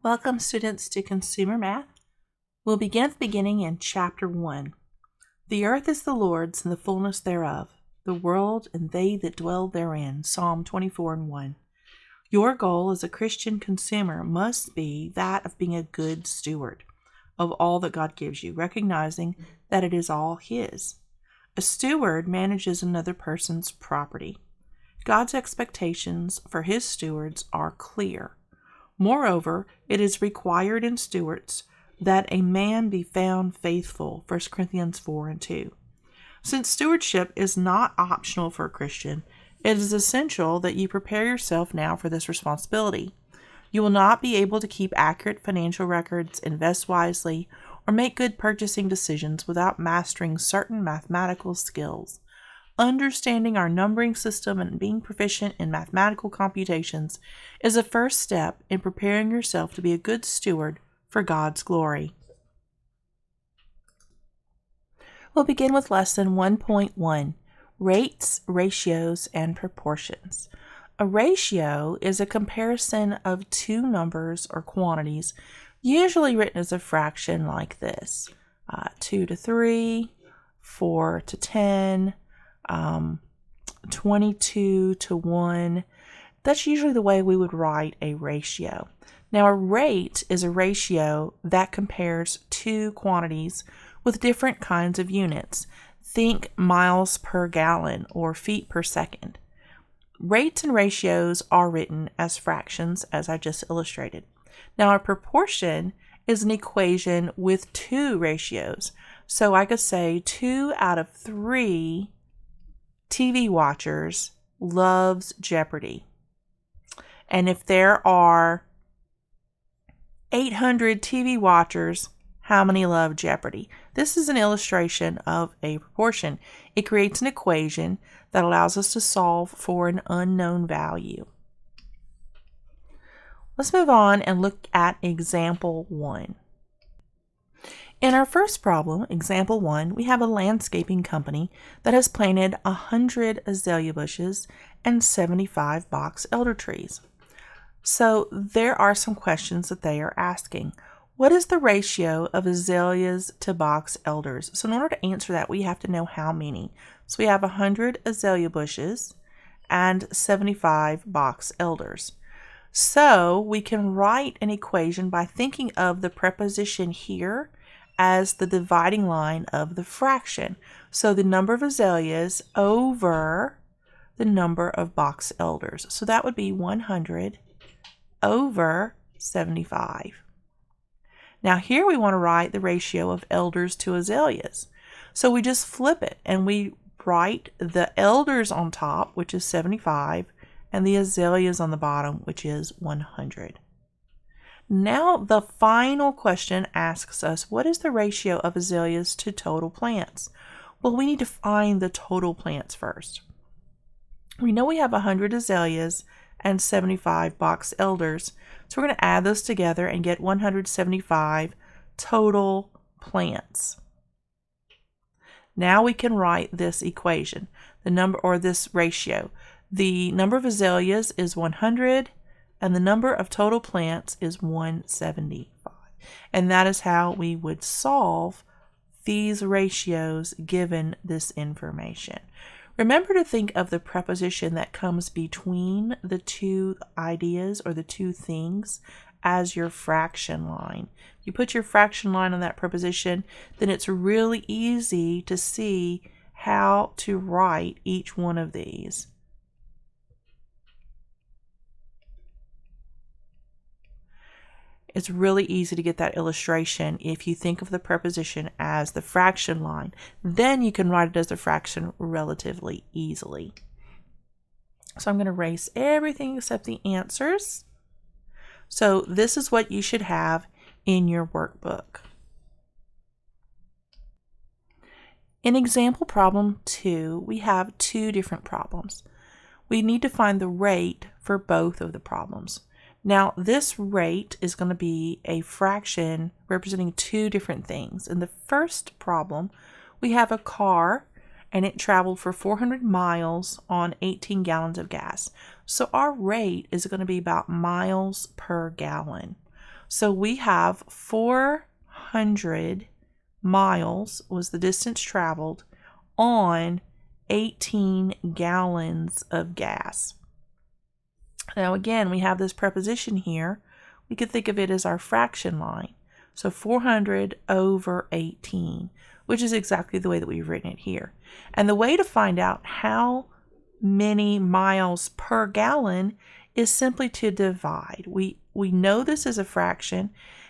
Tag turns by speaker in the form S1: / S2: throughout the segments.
S1: Welcome, students, to Consumer Math. We'll begin at the beginning in Chapter 1. The earth is the Lord's and the fullness thereof, the world and they that dwell therein. Psalm 24:1. Your goal as a Christian consumer must be that of being a good steward of all that God gives you, recognizing that it is all His. A steward manages another person's property. God's expectations for His stewards are clear. Moreover, it is required in stewards that a man be found faithful, 1 Corinthians 4:2. Since stewardship is not optional for a Christian, it is essential that you prepare yourself now for this responsibility. You will not be able to keep accurate financial records, invest wisely, or make good purchasing decisions without mastering certain mathematical skills. Understanding our numbering system and being proficient in mathematical computations is a first step in preparing yourself to be a good steward for God's glory. We'll begin with Lesson 1.1, Rates, Ratios, and Proportions. A ratio is a comparison of two numbers or quantities, usually written as a fraction like this, 2 to 3, 4 to 10, 22 to 1. That's usually the way we would write a ratio. Now, a rate is a ratio that compares two quantities with different kinds of units. Think miles per gallon or feet per second. Rates and ratios are written as fractions, as I just illustrated. Now, a proportion is an equation with two ratios. So I could say 2 out of 3 TV watchers loves Jeopardy. And if there are 800 TV watchers, how many love Jeopardy? This is an illustration of a proportion. It creates an equation that allows us to solve for an unknown value. Let's move on and look at example 1. In our first problem, example 1, we have a landscaping company that has planted 100 azalea bushes and 75 box elder trees. So there are some questions that they are asking. What is the ratio of azaleas to box elders? So in order to answer that, we have to know how many. So we have 100 azalea bushes and 75 box elders. So we can write an equation by thinking of the preposition here as the dividing line of the fraction. So the number of azaleas over the number of box elders. So that would be 100 over 75. Now here we want to write the ratio of elders to azaleas. So we just flip it and we write the elders on top, which is 75, and the azaleas on the bottom, which is 100. Now the final question asks us, what is the ratio of azaleas to total plants? Well, we need to find the total plants first. We know we have 100 azaleas and 75 box elders, so we're going to add those together and get 175 total plants. Now we can write this equation, the number or this ratio. The number of azaleas is 100 and the number of total plants is 175. And that is how we would solve these ratios given this information. Remember to think of the preposition that comes between the two ideas or the two things as your fraction line. If you put your fraction line on that preposition, then it's really easy to see how to write each one of these. It's really easy to get that illustration if you think of the preposition as the fraction line. Then you can write it as a fraction relatively easily. So I'm going to erase everything except the answers. So this is what you should have in your workbook. In example problem 2, we have two different problems. We need to find the rate for both of the problems. Now, this rate is going to be a fraction representing two different things. In the first problem, we have a car and it traveled for 400 miles on 18 gallons of gas. So our rate is going to be about miles per gallon. So we have 400 miles was the distance traveled on 18 gallons of gas. Now again, we have this preposition here. We could think of it as our fraction line. So 400 over 18, which is exactly the way that we've written it here. And the way to find out how many miles per gallon is simply to divide. We know this is a fraction,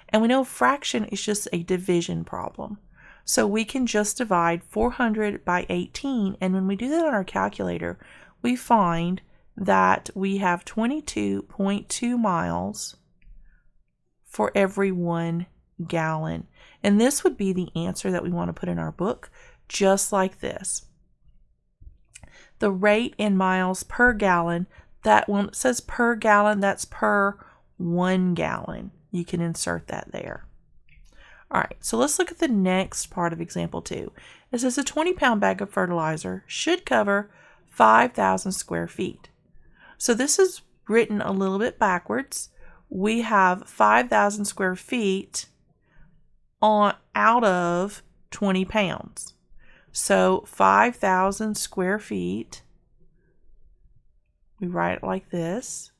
S1: and we know fraction is just a division problem. So we can just divide 400 by 18, and when we do that on our calculator, we find that we have 22.2 miles for every 1 gallon. And this would be the answer that we want to put in our book, just like this. The rate in miles per gallon, that when it says per gallon, that's per 1 gallon. You can insert that there. All right, so let's look at the next part of example 2. It says a 20-pound bag of fertilizer should cover 5,000 square feet. So this is written a little bit backwards. We have 5,000 square feet out of 20 pounds. So 5,000 square feet, we write it like this,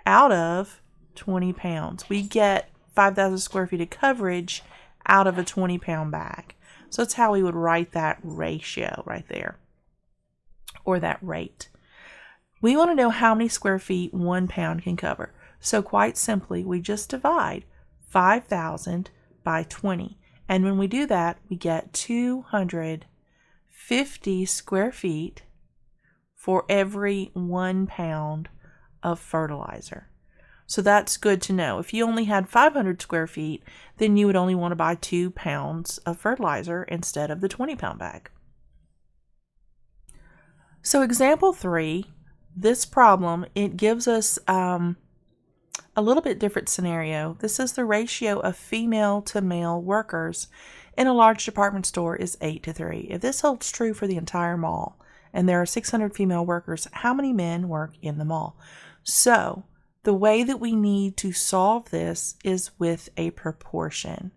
S1: out of 20 pounds. We get 5,000 square feet of coverage out of a 20-pound bag. So that's how we would write that ratio right there, or that rate. We want to know how many square feet 1 pound can cover. So quite simply, we just divide 5,000 by 20. And when we do that, we get 250 square feet for every 1 pound of fertilizer. So that's good to know. If you only had 500 square feet, then you would only want to buy 2 pounds of fertilizer instead of the 20-pound bag. So example 3, this problem, it gives us a little bit different scenario. This is the ratio of female to male workers in a large department store is 8-3. If this holds true for the entire mall and there are 600 female workers, how many men work in the mall? So the way that we need to solve this is with a proportion.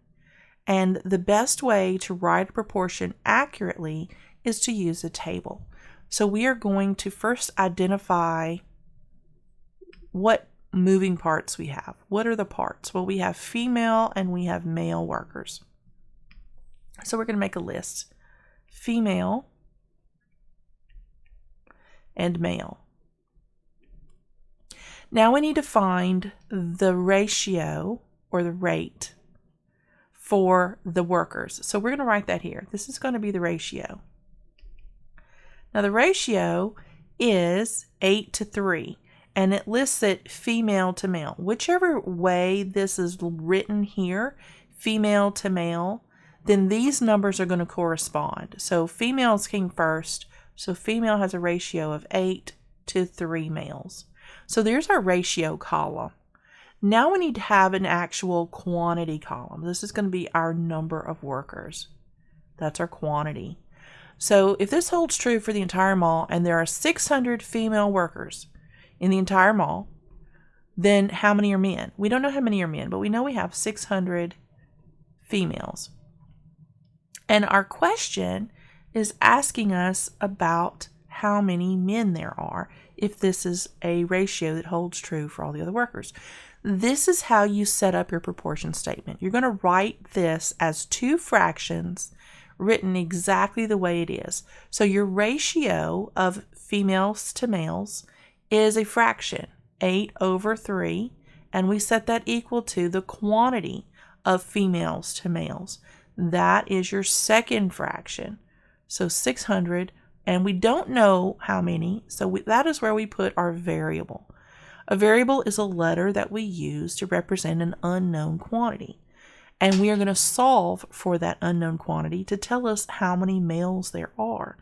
S1: And the best way to write a proportion accurately is to use a table. So we are going to first identify what moving parts we have. What are the parts? Well, we have female and we have male workers. So we're going to make a list. Female and male. Now we need to find the ratio or the rate for the workers. So we're going to write that here. This is going to be the ratio. Now the ratio is 8-3. And it lists it female to male. Whichever way this is written here, female to male, then these numbers are going to correspond. So females came first. So female has a ratio of 8-3 males. So there's our ratio column. Now we need to have an actual quantity column. This is going to be our number of workers. That's our quantity. So if this holds true for the entire mall and there are 600 female workers in the entire mall, then how many are men? We don't know how many are men, but we know we have 600 females. And our question is asking us about how many men there are if this is a ratio that holds true for all the other workers. This is how you set up your proportion statement. You're going to write this as 2 fractions written exactly the way it is. So your ratio of females to males is a fraction, 8/3, and we set that equal to the quantity of females to males. That is your second fraction. So 600, and we don't know how many, so that is where we put our variable. A variable is a letter that we use to represent an unknown quantity. And we are going to solve for that unknown quantity to tell us how many males there are.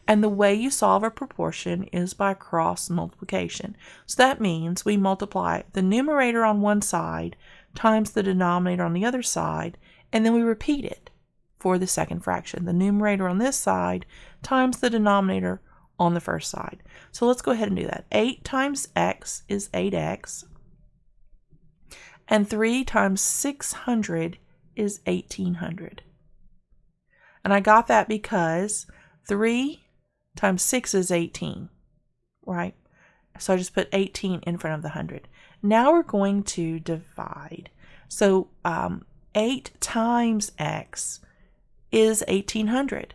S1: And the way you solve a proportion is by cross multiplication. So that means we multiply the numerator on one side times the denominator on the other side, and then we repeat it for the second fraction. The numerator on this side times the denominator on the first side. So let's go ahead and do that. 8 times x is 8x. And 3 times 600 is 1800. And I got that because 3 times 6 is 18, right? So I just put 18 in front of the 100. Now we're going to divide. So 8 times x is 1800.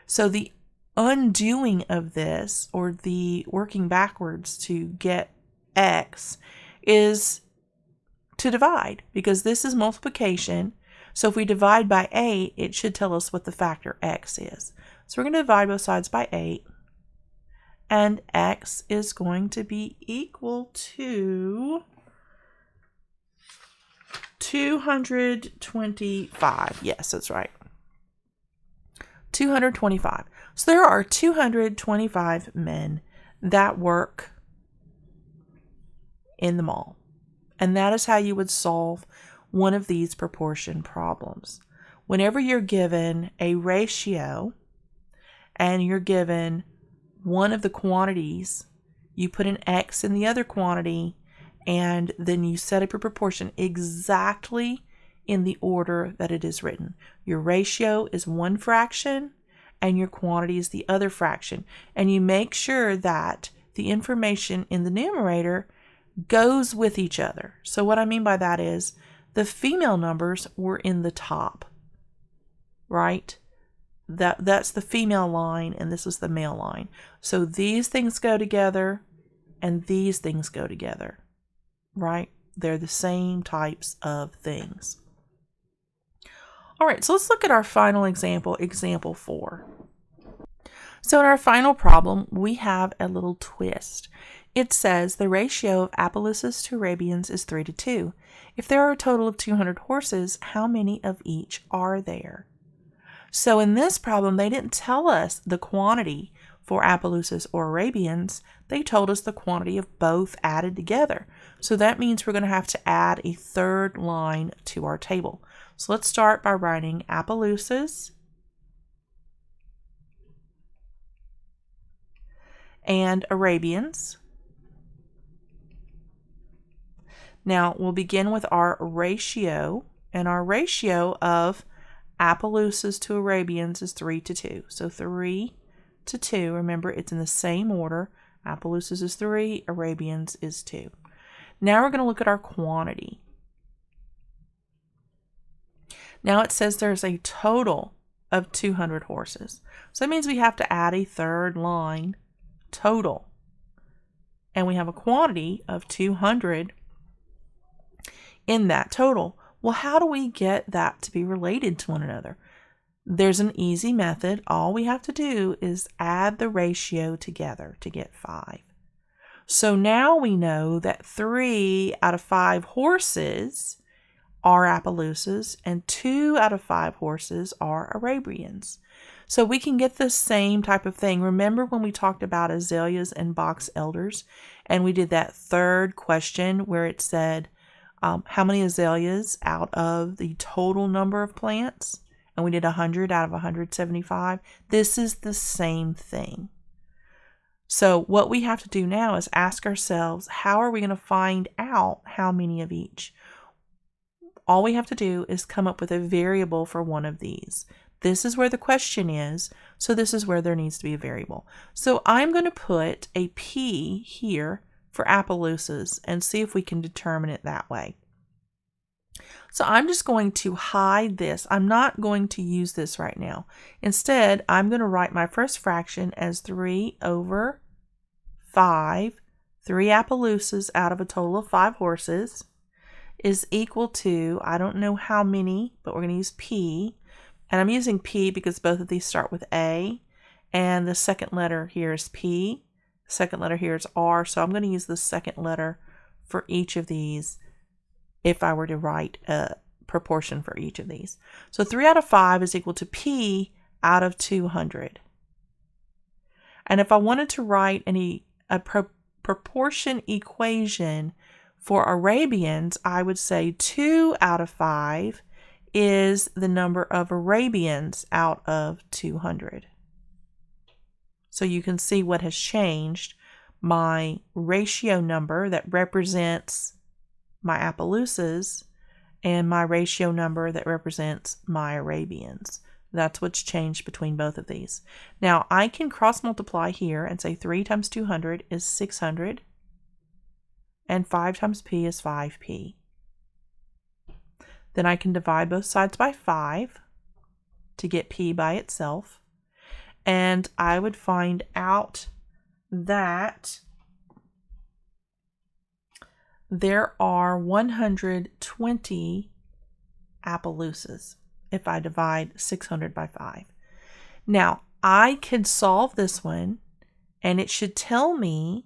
S1: So the undoing of this, or the working backwards to get x, is to divide, because this is multiplication. So if we divide by 8, it should tell us what the factor x is. So we're going to divide both sides by 8. And x is going to be equal to 225. Yes, that's right. 225. So there are 225 men that work in the mall. And that is how you would solve one of these proportion problems. Whenever you're given a ratio and you're given one of the quantities, you put an x in the other quantity, and then you set up your proportion exactly in the order that it is written. Your ratio is one fraction and your quantity is the other fraction. And you make sure that the information in the numerator goes with each other. So what I mean by that is the female numbers were in the top, right? That's the female line and this is the male line. So these things go together and these things go together, right? They're the same types of things. All right, so let's look at our final example, example 4. So in our final problem, we have a little twist. It says the ratio of Appaloosas to Arabians is 3:2. If there are a total of 200 horses, how many of each are there? So in this problem, they didn't tell us the quantity for Appaloosas or Arabians. They told us the quantity of both added together. So that means we're going to have to add a third line to our table. So let's start by writing Appaloosas and Arabians. Now we'll begin with our ratio, and our ratio of Appaloosas to Arabians is 3:2. So 3:2, remember it's in the same order. Appaloosas is 3, Arabians is 2. Now we're going to look at our quantity. Now it says there's a total of 200 horses. So that means we have to add a third line, total. And we have a quantity of 200 in that total. Well, how do we get that to be related to one another? There's an easy method. All we have to do is add the ratio together to get 5. So now we know that 3 out of 5 horses are Appaloosas and 2 out of 5 horses are Arabians. So we can get the same type of thing. Remember when we talked about azaleas and box elders, and we did that third question where it said, how many azaleas out of the total number of plants? And we did 100 out of 175. This is the same thing. So what we have to do now is ask ourselves, how are we going to find out how many of each? All we have to do is come up with a variable for one of these. This is where the question is, so this is where there needs to be a variable. So I'm going to put a P here for Appaloosas and see if we can determine it that way. So I'm just going to hide this. I'm not going to use this right now. Instead, I'm going to write my first fraction as 3/5. 3 Appaloosas out of a total of 5 horses is equal to, I don't know how many, but we're going to use P. And I'm using P because both of these start with A. And the second letter here is P. The second letter here is R. So I'm going to use the second letter for each of these if I were to write a proportion for each of these. So 3 out of 5 is equal to P out of 200. And if I wanted to write a proportion equation for Arabians, I would say 2 out of 5 is the number of Arabians out of 200. So you can see what has changed. My ratio number that represents my Appaloosas and my ratio number that represents my Arabians. That's what's changed between both of these. Now, I can cross multiply here and say 3 times 200 is 600, and 5 times p is 5p. Then I can divide both sides by 5 to get p by itself, and I would find out that there are 120 Appaloosas if I divide 600 by 5. Now, I could solve this one, and it should tell me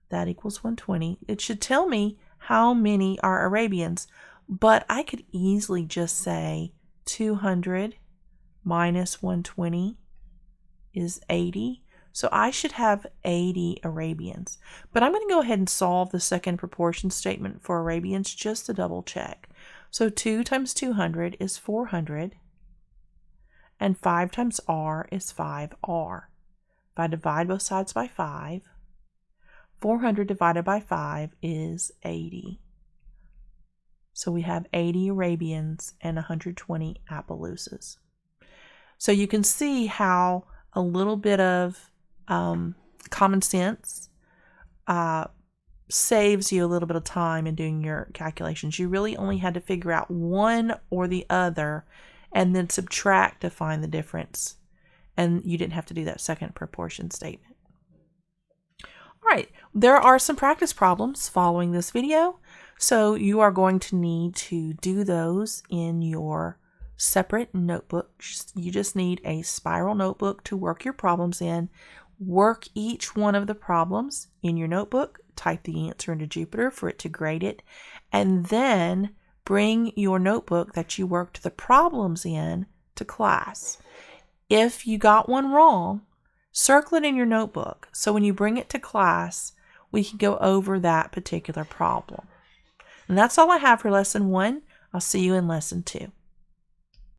S1: that equals 120. It should tell me how many are Arabians, but I could easily just say 200 minus 120 is 80. So I should have 80 Arabians. But I'm going to go ahead and solve the second proportion statement for Arabians just to double check. So 2 times 200 is 400, and 5 times r is 5r. If I divide both sides by 5, 400 divided by 5 is 80. So we have 80 Arabians and 120 Appaloosas. So you can see how a little bit of common sense saves you a little bit of time in doing your calculations. You really only had to figure out one or the other and then subtract to find the difference. And you didn't have to do that second proportion statement. All right, there are some practice problems following this video. So you are going to need to do those in your separate notebooks. You just need a spiral notebook to work your problems in. Work each one of the problems in your notebook. Type the answer into Jupyter for it to grade it. And then bring your notebook that you worked the problems in to class. If you got one wrong, circle it in your notebook. So when you bring it to class, we can go over that particular problem. And that's all I have for lesson 1. I'll see you in lesson 2.